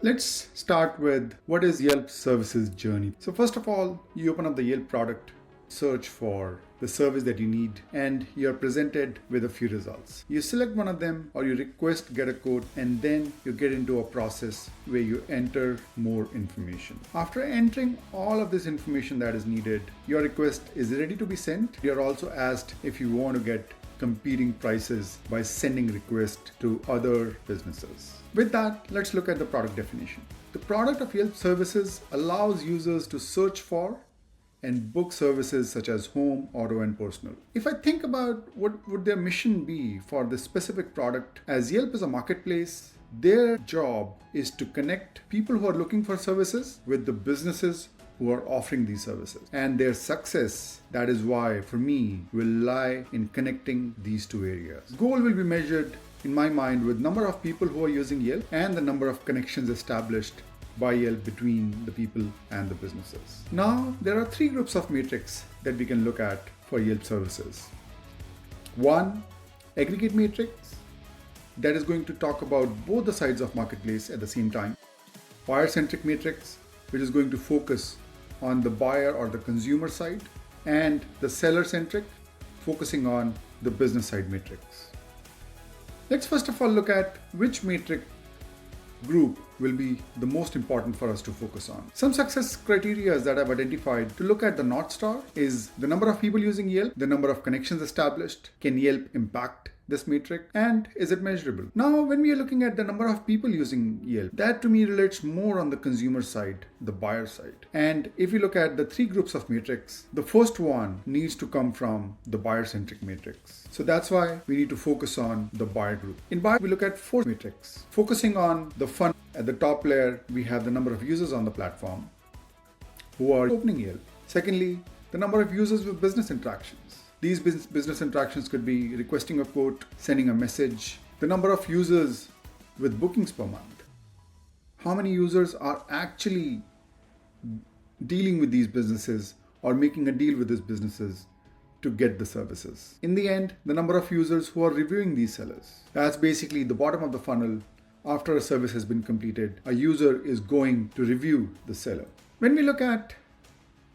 Let's start with what is Yelp Services journey. So first of all, you open up the Yelp product, search for the service that you need, and you're presented with a few results. You select one of them or you request get a quote, and then you get into a process where you enter more information. After entering all of this information that is needed, your request is ready to be sent. You're also asked if you want to get competing prices by sending requests to other businesses. With that, let's look at the product definition. The product of Yelp Services allows users to search for and book services such as home, auto, and personal. If I think about what would their mission be for this specific product, as Yelp is a marketplace, their job is to connect people who are looking for services with the businesses who are offering these services. And their success, that is why, for me, will lie in connecting these two areas. Goal will be measured, in my mind, with number of people who are using Yelp and the number of connections established by Yelp between the people and the businesses. Now, there are three groups of metrics that we can look at for Yelp Services. One, aggregate matrix, that is going to talk about both the sides of marketplace at the same time. Buyer-centric matrix, which is going to focus on the buyer or the consumer side, and the seller-centric, focusing on the business side matrix. Let's first of all look at which metric group will be the most important for us to focus on. Some success criteria that I've identified to look at the North Star is the number of people using Yelp, the number of connections established, can Yelp impact this metric, and is it measurable? Now, when we are looking at the number of people using Yelp, that to me relates more on the consumer side, the buyer side. And if you look at the three groups of metrics, the first one needs to come from the buyer-centric matrix. So that's why we need to focus on the buyer group. In buyer, we look at four metrics, focusing on the funnel. At the top layer, we have the number of users on the platform who are opening Yelp. Secondly, the number of users with business interactions. These business interactions could be requesting a quote, sending a message, the number of users with bookings per month. How many users are actually dealing with these businesses or making a deal with these businesses to get the services? In the end, the number of users who are reviewing these sellers. That's basically the bottom of the funnel. After a service has been completed, a user is going to review the seller. When we look at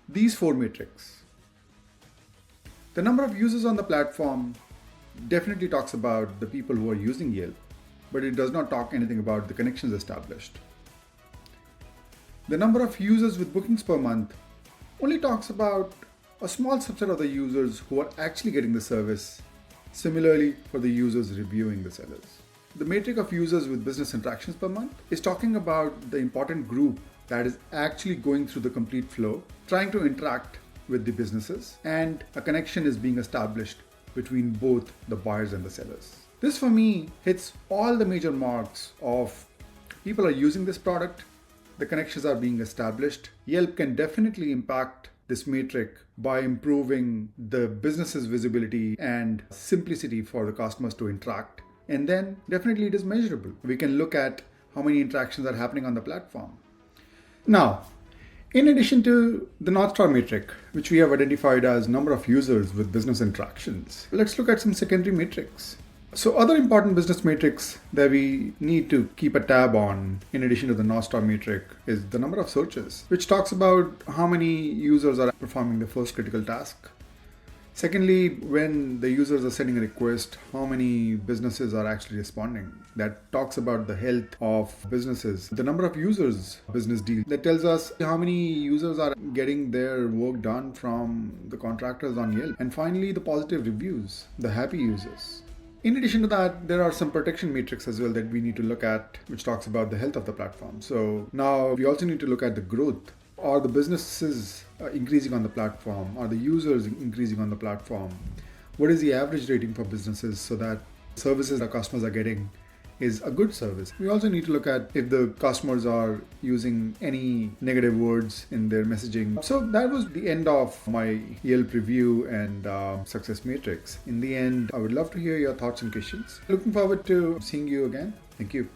these four metrics, the number of users on the platform definitely talks about the people who are using Yelp, but it does not talk anything about the connections established. The number of users with bookings per month only talks about a small subset of the users who are actually getting the service. Similarly, for the users reviewing the sellers. The metric of users with business interactions per month is talking about the important group that is actually going through the complete flow, trying to interact with the businesses, and a connection is being established between both the buyers and the sellers. This for me hits all the major marks of people are using this product, the connections are being established. Yelp can definitely impact this metric by improving the business's visibility and simplicity for the customers to interact. And then definitely it is measurable. We can look at how many interactions are happening on the platform. Now, in addition to the North Star metric, which we have identified as number of users with business interactions, let's look at some secondary metrics. So other important business metrics that we need to keep a tab on, in addition to the North Star metric, is the number of searches, which talks about how many users are performing the first critical task. Secondly, when the users are sending a request, how many businesses are actually responding? That talks about the health of businesses. The number of users, business deal, that tells us how many users are getting their work done from the contractors on Yelp. And finally, the positive reviews, the happy users. In addition to that, there are some protection metrics as well that we need to look at, which talks about the health of the platform. So now we also need to look at the growth. Are the businesses increasing on the platform? Are the users increasing on the platform? What is the average rating for businesses so that services our customers are getting is a good service? We also need to look at if the customers are using any negative words in their messaging. So that was the end of my Yelp review and success matrix. In the end, I would love to hear your thoughts and questions. Looking forward to seeing you again. Thank you.